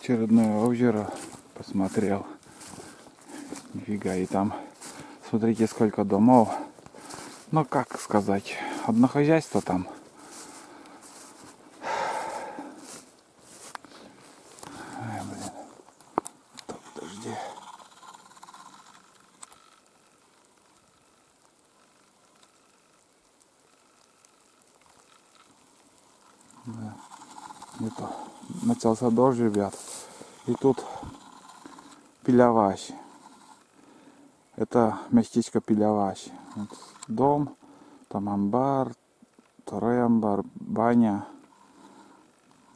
Очередное озеро посмотрел. Нифига, и там, смотрите, сколько домов. Ну, как сказать, одно хозяйство там. Ай, блин. Подожди. Да. Это начался дождь, ребят. И тут Пиляващ. Это местечко Пиляващ. Вот дом, там амбар, второй амбар, баня.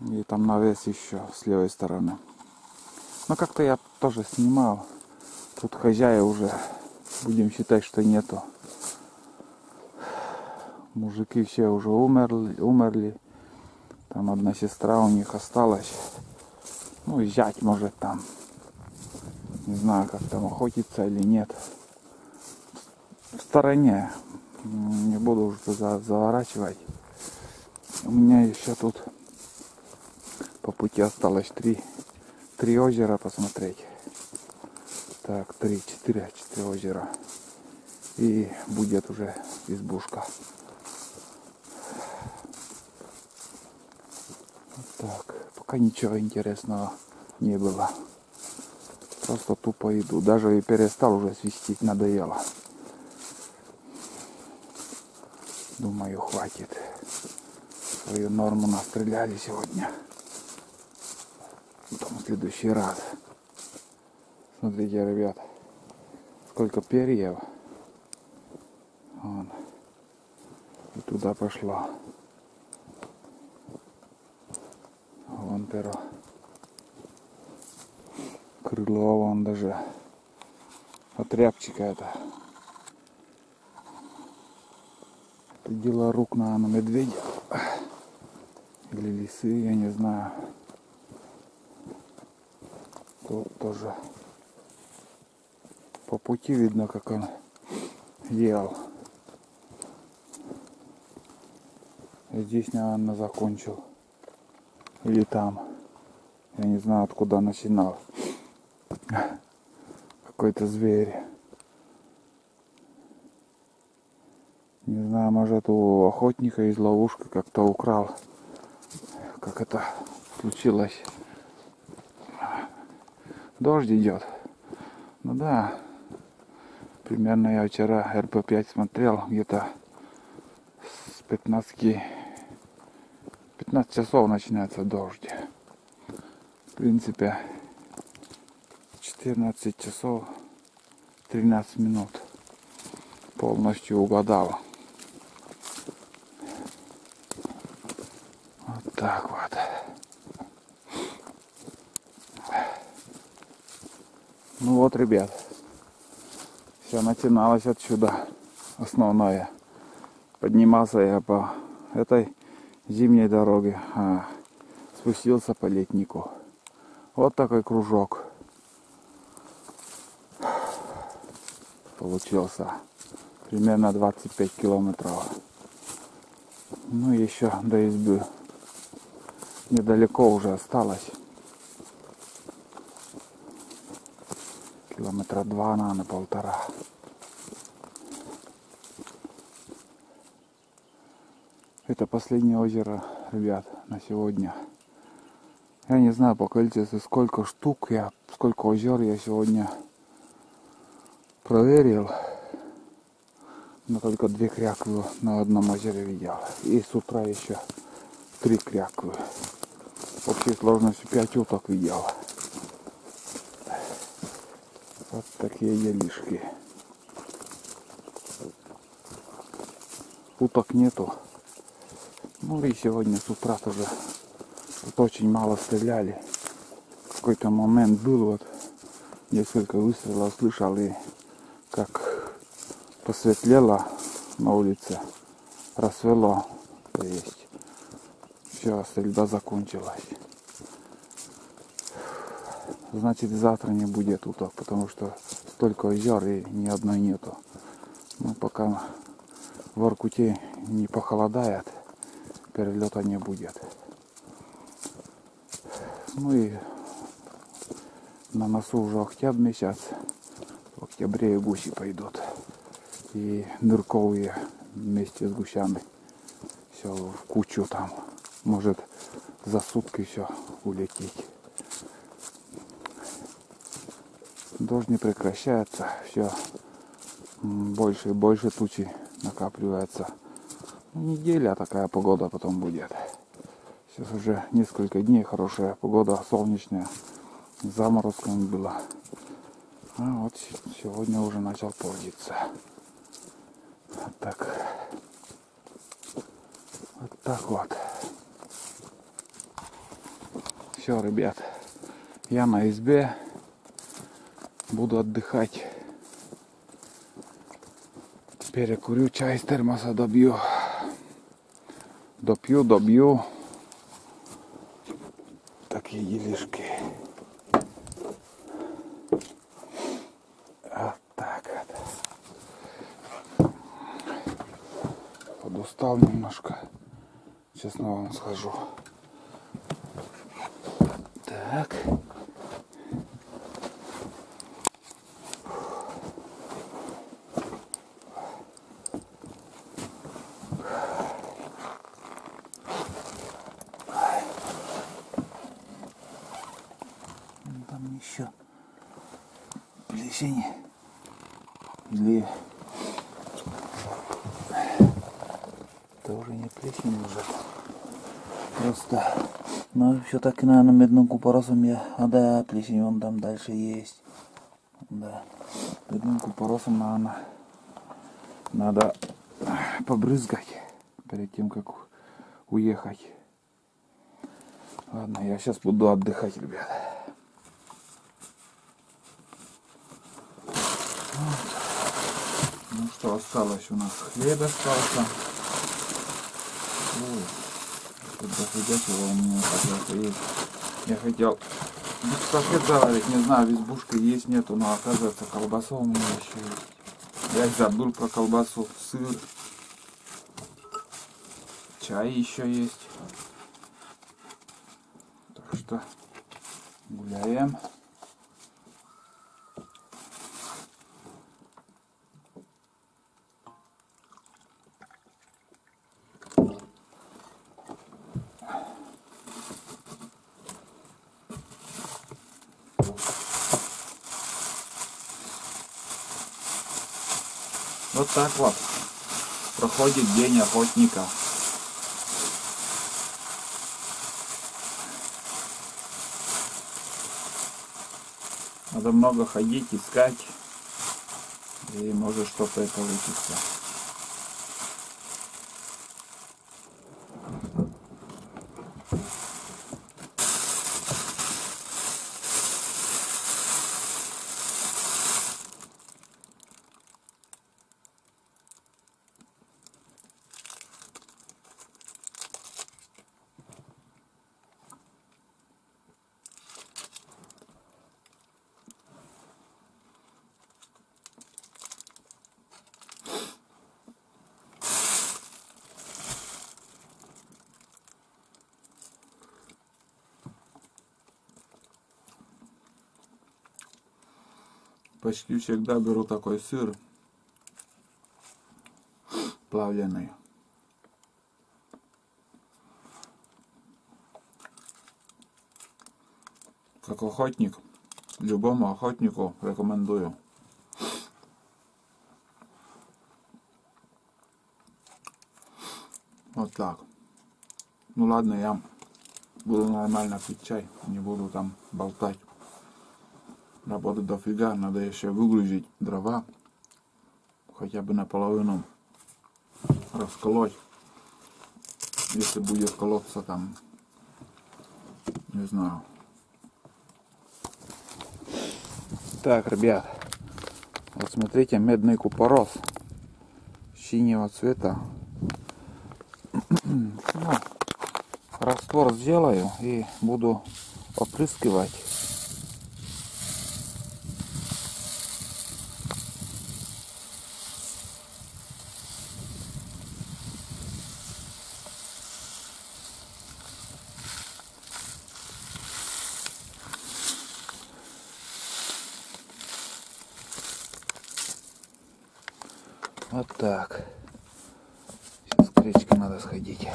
И там навес еще с левой стороны. Но как-то я тоже снимал. Тут хозяев уже, будем считать, что нету. Мужики все уже умерли. Там одна сестра у них осталась. Ну и зять может там. Не знаю, как там охотиться или нет. В стороне. Не буду уже туда заворачивать. У меня еще тут по пути осталось три озера посмотреть. Так, 4 озера. И будет уже избушка. Вот так. Пока ничего интересного не было. Просто тупо иду. Даже и перестал уже свистеть, надоело. Думаю, хватит. Свою норму настреляли сегодня. Потом в следующий раз. Смотрите, ребят, сколько перьев. Вон. И туда пошло. Вон перо. Крыло вон даже. От рябчика это. Это дело рук на медведя. Или лисы, я не знаю. Тут тоже по пути видно, как он ел. И здесь, наверное, закончил. Или там. Я не знаю, откуда начинал. Какой-то зверь. Не знаю, может, у охотника из ловушки как-то украл. Как это случилось. Дождь идет. Ну да. Примерно я вчера РП5 смотрел. Где-то с 15 часов начинается дождь. В принципе, 14 часов 13 минут. Полностью угадал. Вот так вот. Ну вот, ребят. Все начиналось отсюда. Основное. Поднимался я по этой зимней дороге. Спустился по летнику. Вот такой кружок получился. Примерно 25 километров. Ну еще до избы недалеко уже осталось. Километра 2, наверное, 1,5. Это последнее озеро, ребят, на сегодня. Я не знаю по количеству сколько штук сколько озер я сегодня проверил. Но только 2 кряквы на одном озере видел. И с утра еще 3 кряквы. В общей сложности 5 уток видел. Вот такие делишки. Уток нету. Ну и сегодня с утра тоже вот очень мало стреляли. В какой-то момент был вот несколько выстрелов слышал, и как посветлело на улице, рассвело, то есть все, стрельба закончилась. Значит, завтра не будет уток, потому что столько озер и ни одной нету. Ну, пока в Воркуте не похолодает, перелета не будет. Ну и На носу уже октябрь месяц. В октябре и гуси пойдут. И нырковые вместе с гусями. Все в кучу там. Может за сутки все улететь. Дождь не прекращается. Все больше и больше тучи накапливается. Неделя такая погода потом будет. Сейчас уже несколько дней хорошая погода, солнечная. Заморозками было. А вот сегодня уже начал портиться. Вот так. Вот так вот. Все, ребят. Я на избе. Буду отдыхать. Перекурю, чай из термоса добью. Добью. Такие делишки. Вот так вот. Подустал немножко. Честно вам скажу. Так. Там еще плесень или это уже не плесень уже. Просто, ну все-таки, наверное, медным купоросом я, да, плесень вон там дальше есть. Да, медным купоросом, наверное, надо побрызгать перед тем, как уехать. Ладно, я сейчас буду отдыхать, ребят. Ну что осталось у нас? Хлеб остался. Ой, тут дофига чего у меня оказывается есть. Я хотел бисквит заварить, не знаю, в избушке есть, нету, но оказывается колбаса у меня еще есть. Я забыл про колбасу, сыр, чай еще есть. Так что гуляем. Вот так вот проходит день охотника. Надо много ходить, искать, и может что-то и получится. Почти всегда беру такой сыр плавленый. Как охотник, любому охотнику рекомендую. Вот так. Ну ладно, я буду нормально пить чай, не буду там болтать. Работы дофига, надо еще выгрузить дрова, хотя бы наполовину расколоть, если будет колоться там, не знаю. Так, ребят, вот смотрите, медный купорос синего цвета. Ну, раствор сделаю и буду опрыскивать. Вот так. Сейчас к речке надо сходить.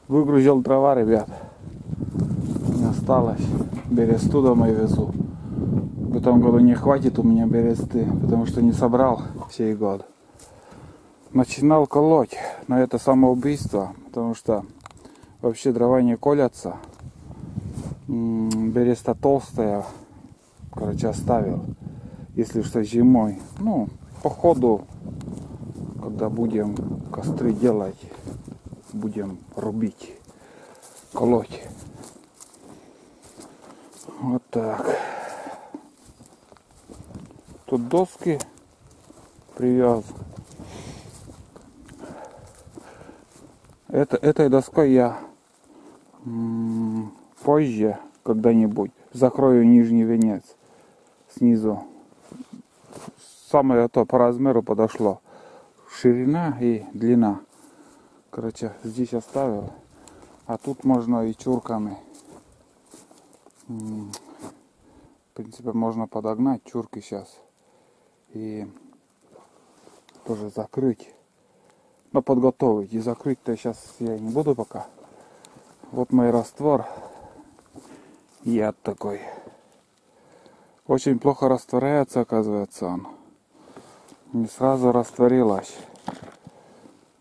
Выгрузил дрова, ребят. Не осталось. Бересту домой везу. В этом году не хватит у меня бересты, потому что не собрал сей год. Начинал колоть, но это самоубийство, потому что вообще дрова не колятся. Береста толстая, короче, оставил. Если что, зимой. Ну, по ходу, когда будем костры делать, будем рубить, колоть. Вот так. Тут доски привез. Этой доской я позже когда-нибудь закрою нижний венец снизу. Самое то по размеру подошло. Ширина и длина. Короче, здесь оставил. А тут можно и чурками. В принципе, можно подогнать чурки сейчас. И тоже закрыть. Но подготовить. И закрыть-то сейчас я не буду пока. Вот мой раствор. Яд такой. Очень плохо растворяется, оказывается, он. Не сразу растворилась.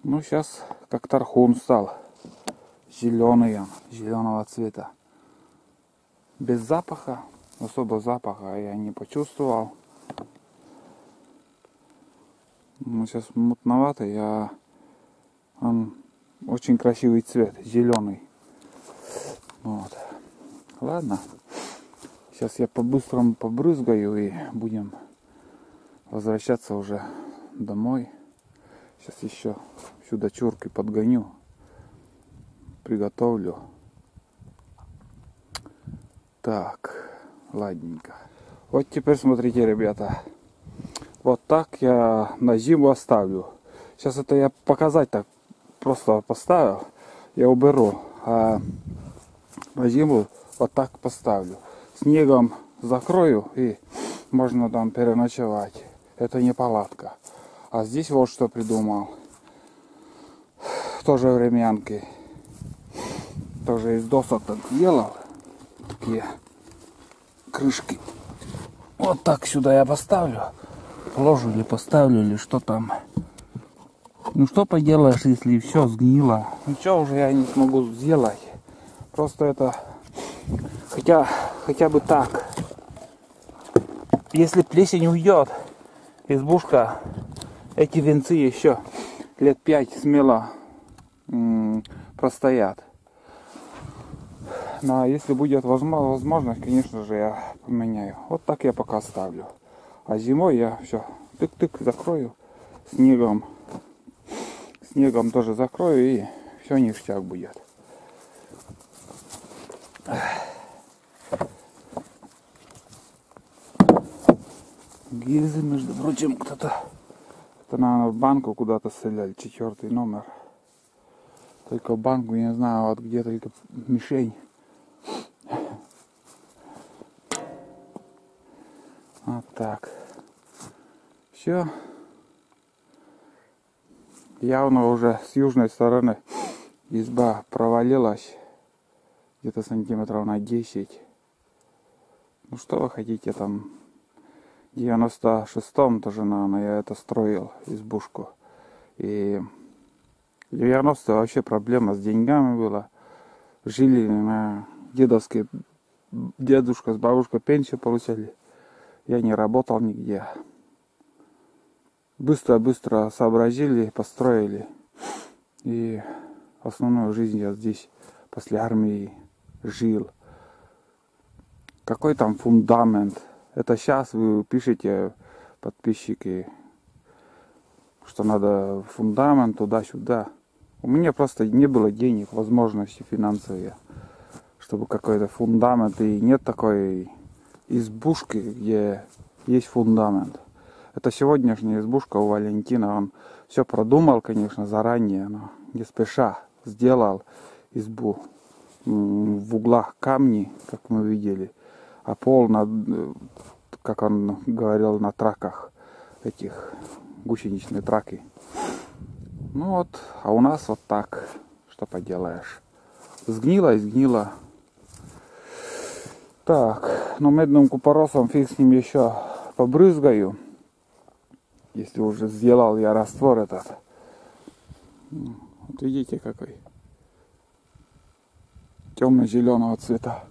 Ну, сейчас как тархун стал. Зеленый он, зеленого цвета. Без запаха. Особо запаха я не почувствовал. Ну, сейчас мутноватый, он очень красивый цвет, зеленый. Вот. Ладно. Сейчас я по-быстрому побрызгаю и будем возвращаться уже домой. Сейчас еще сюда чурки подгоню. Приготовлю. Так, ладненько. Вот теперь смотрите, ребята. Вот так я на зиму оставлю. Сейчас это я показать так просто поставил. Я уберу. А на зиму вот так поставлю. Снегом закрою и можно там переночевать. Это не палатка. А здесь вот что придумал. Тоже времянки. Тоже из досок так делал. Такие крышки. Вот так сюда я поставлю. Положу или поставлю, или что там. Ну что поделаешь, если все сгнило. Ничего уже я не смогу сделать. Просто это, хотя бы так. Если плесень уйдет, избушка, эти венцы еще лет 5 смело простоят. Но если будет возможность, конечно же, я поменяю. Вот так я пока ставлю. А зимой я все тык-тык закрою снегом. Снегом тоже закрою, и все ништяк будет. Гильзы, между прочим, кто-то, наверное, в банку куда-то стреляли, 4 номер. Только в банку, я не знаю, вот где только мишень. Вот так. Все. Явно уже с южной стороны изба провалилась. Где-то сантиметров на 10. Ну что вы хотите там? В 96-м тоже, наверное, я это строил, избушку. И в 90-е вообще проблема с деньгами была. Жили на дедовской, дедушка с бабушкой пенсию получали. Я не работал нигде. Быстро сообразили, построили. И основную жизнь я здесь после армии жил. Какой там фундамент? Это сейчас вы пишете, подписчики, что надо фундамент туда-сюда. У меня просто не было денег, возможности финансовые, чтобы какой-то фундамент. И нет такой избушки, где есть фундамент. Это сегодняшняя избушка у Валентина. Он все продумал, конечно, заранее, но не спеша сделал избу. В углах камни, как мы видели. А пол, как он говорил, на траках, этих гусеничные траки. Ну вот, а у нас вот так, что поделаешь. Сгнило и сгнило. Так, ну медным купоросом фиг с ним еще побрызгаю. Если уже сделал я раствор этот. Вот видите какой. Темно-зеленого цвета.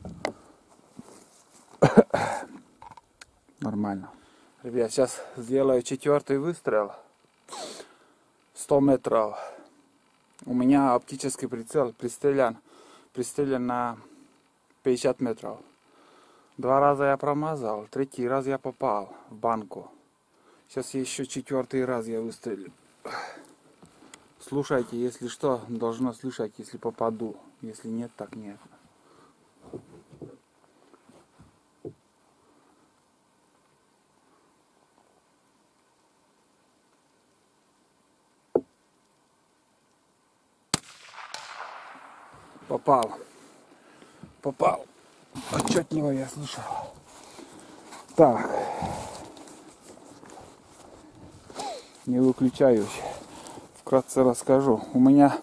Нормально. Ребят, сейчас сделаю 4-й выстрел. 100 метров. У меня оптический прицел пристрелен на 50 метров. 2 раза я промазал, 3-й раз я попал в банку. Сейчас еще 4-й раз я выстрелю. Слушайте, если что, должно слышать, если попаду. Если нет, так нет. Попал. Отчетливо я слышал. Так. Не выключаюсь. Вкратце расскажу. У меня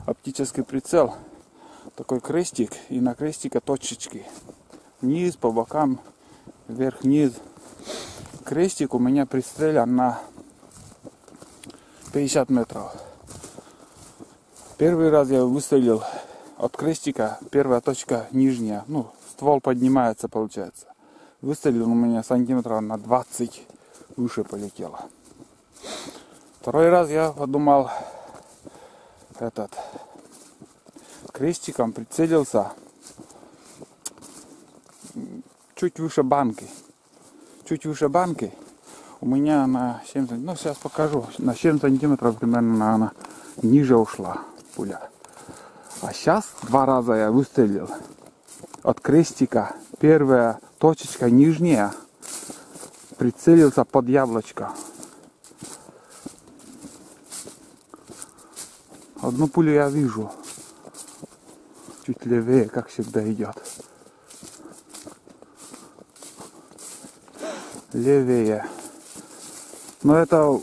оптический прицел. Такой крестик. И на крестика точечки. Вниз, по бокам. Вверх, вниз. Крестик у меня пристрелен на 50 метров. Первый раз я выстрелил от крестика, первая точка нижняя, ну, ствол поднимается, получается. Выстрелил у меня сантиметров на 20 выше полетело. Второй раз я подумал, крестиком прицелился чуть выше банки. Чуть выше банки у меня на 7 сантиметров, ну, сейчас покажу, на 7 сантиметров примерно она ниже ушла пуля. А сейчас 2 раза я выстрелил от крестика. Первая точечка нижняя. Прицелился под яблочко. Одну пулю я вижу. Чуть левее, как всегда, идет. Левее. Но это,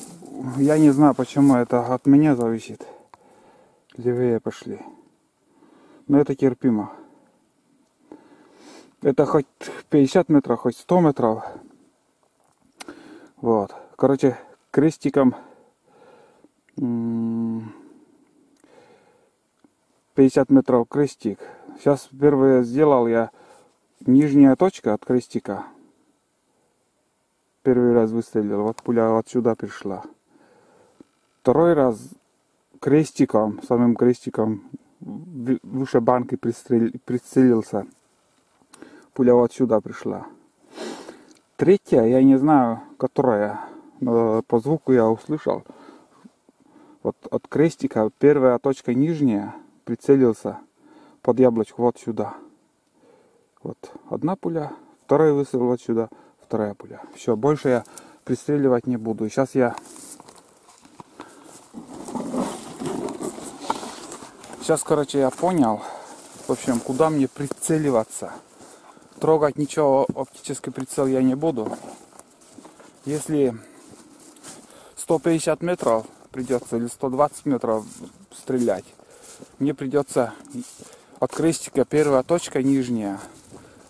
я не знаю, почему это от меня зависит. Левее пошли. Но это терпимо. Это хоть 50 метров, хоть 100 метров. Вот. Короче, крестиком 50 метров крестик. Сейчас первое сделал я нижняя точка от крестика. Первый раз выстрелил, вот пуля отсюда пришла. Второй раз крестиком, самым крестиком выше банки прицелился. Пуля вот сюда пришла. Третья, я не знаю, которая, но по звуку я услышал. Вот от крестика первая точка нижняя прицелился под яблочко вот сюда. Вот одна пуля, второй выстрел вот сюда, вторая пуля. Все, больше я пристреливать не буду. Сейчас я... короче, я понял, в общем, куда мне прицеливаться. Трогать ничего, оптический прицел я не буду. Если 150 метров придется или 120 метров стрелять, мне придется от крестика первая точка нижняя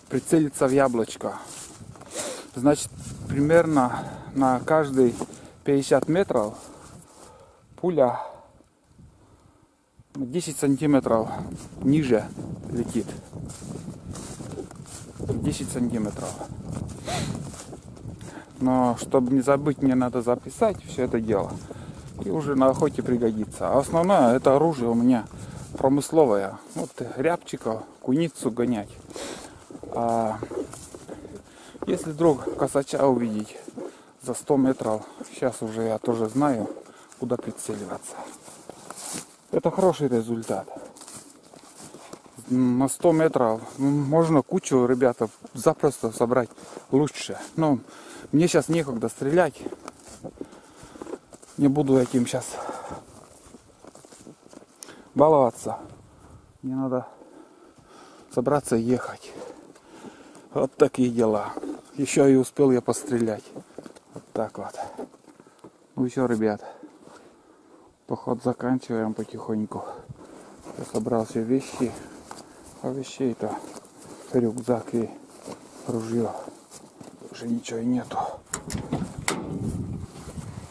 прицелиться в яблочко. Значит, примерно на каждые 50 метров пуля 10 сантиметров ниже летит. 10 сантиметров. Но чтобы не забыть, мне надо записать все это дело. И уже на охоте пригодится. А основное это оружие у меня промысловое. Вот рябчиков, куницу гонять. А если вдруг косача увидеть за 100 метров, сейчас уже я тоже знаю, куда прицеливаться. Это хороший результат. На 100 метров можно кучу, ребята, запросто собрать лучше. Но мне сейчас некогда стрелять. Не буду этим сейчас баловаться. Мне надо собраться и ехать. Вот такие дела. Еще и успел я пострелять. Вот так вот. Ну все, ребят. Поход заканчиваем потихоньку. Я собрал все вещи. А вещей-то рюкзак и ружье. Уже ничего и нету.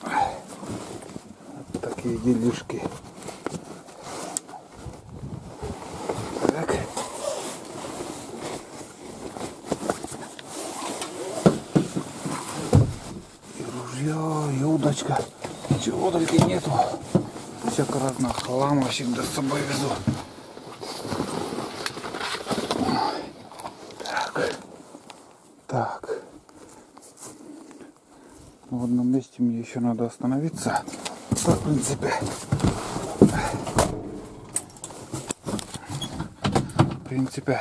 Вот такие делишки. Так. И ружье, и удочка. Ничего только нету. Всяко разного хлама всегда с собой везу. Так. В одном месте мне еще надо остановиться. В принципе.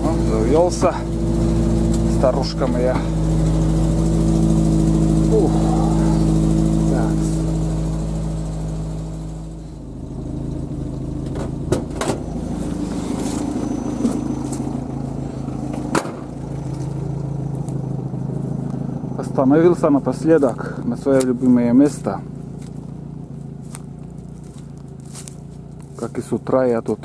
Вот, завелся. Старушка моя. Ух. Так. Остановился напоследок на свое любимое место. Как и с утра я тут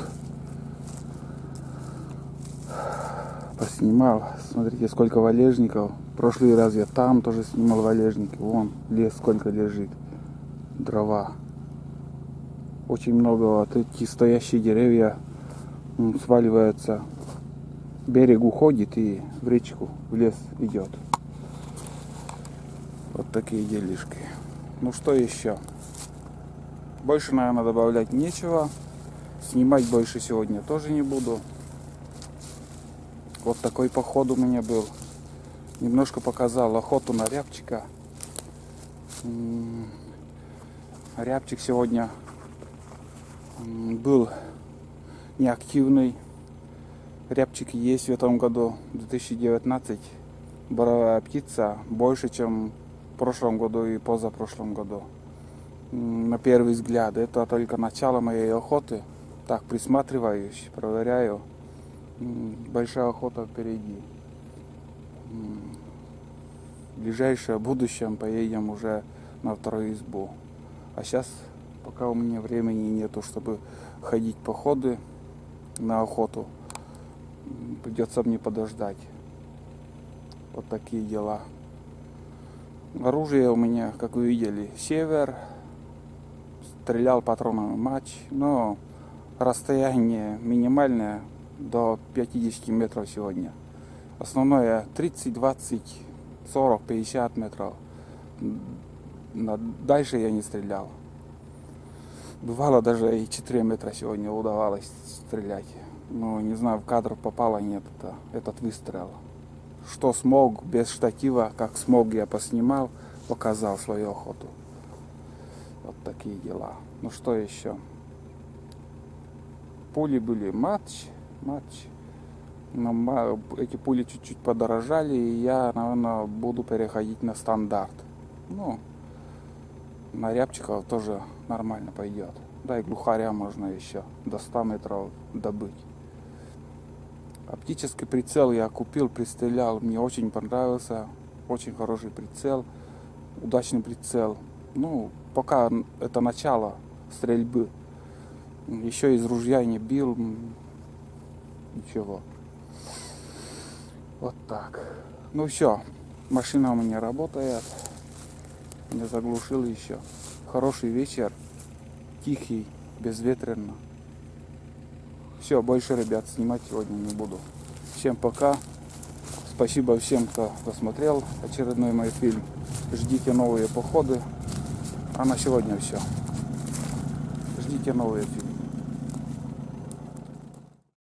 поснимал. Смотрите, сколько валежников. В прошлый раз я там тоже снимал валежники. Вон лес сколько лежит. Дрова. Очень много вот эти стоящие деревья сваливаются. Берег уходит и в речку, в лес идет. Вот такие делишки. Ну что еще? Больше, наверное, добавлять нечего. Снимать больше сегодня тоже не буду. Вот такой поход у меня был. Немножко показал охоту на рябчика. Рябчик сегодня был неактивный. Рябчик есть в этом году, 2019. Боровая птица больше, чем в прошлом году и позапрошлом году. На первый взгляд, это только начало моей охоты. Так, присматриваюсь, проверяю. Большая охота впереди. В ближайшее будущее поедем уже на вторую избу. А сейчас, пока у меня времени нету, чтобы ходить походы на охоту, придется мне подождать. Вот такие дела. Оружие у меня, как вы видели, север. стрелял патронами матч, но расстояние минимальное до 50 метров сегодня. Основное 30, 20, 40, 50 метров. Дальше я не стрелял. Бывало даже и 4 метра сегодня удавалось стрелять. Но не знаю, в кадр попало нет этот выстрел. Что смог, без штатива, как смог, я поснимал, показал свою охоту. Вот такие дела. Ну что еще? Пули были матч. Но эти пули чуть-чуть подорожали, и я, наверное, буду переходить на стандарт. Ну, на рябчиков тоже нормально пойдет. Да и глухаря можно еще до 100 метров добыть. Оптический прицел я купил, пристрелял. Мне очень понравился. Очень хороший прицел. Удачный прицел. Ну, пока это начало стрельбы. Еще из ружья не бил. Ничего. Вот так. Ну все. Машина у меня работает. Не заглушил еще. Хороший вечер. Тихий, безветренно. Все, больше, ребят, снимать сегодня не буду. Всем пока. Спасибо всем, кто досмотрел очередной мой фильм. Ждите новые походы. А на сегодня все. Ждите новые фильмы.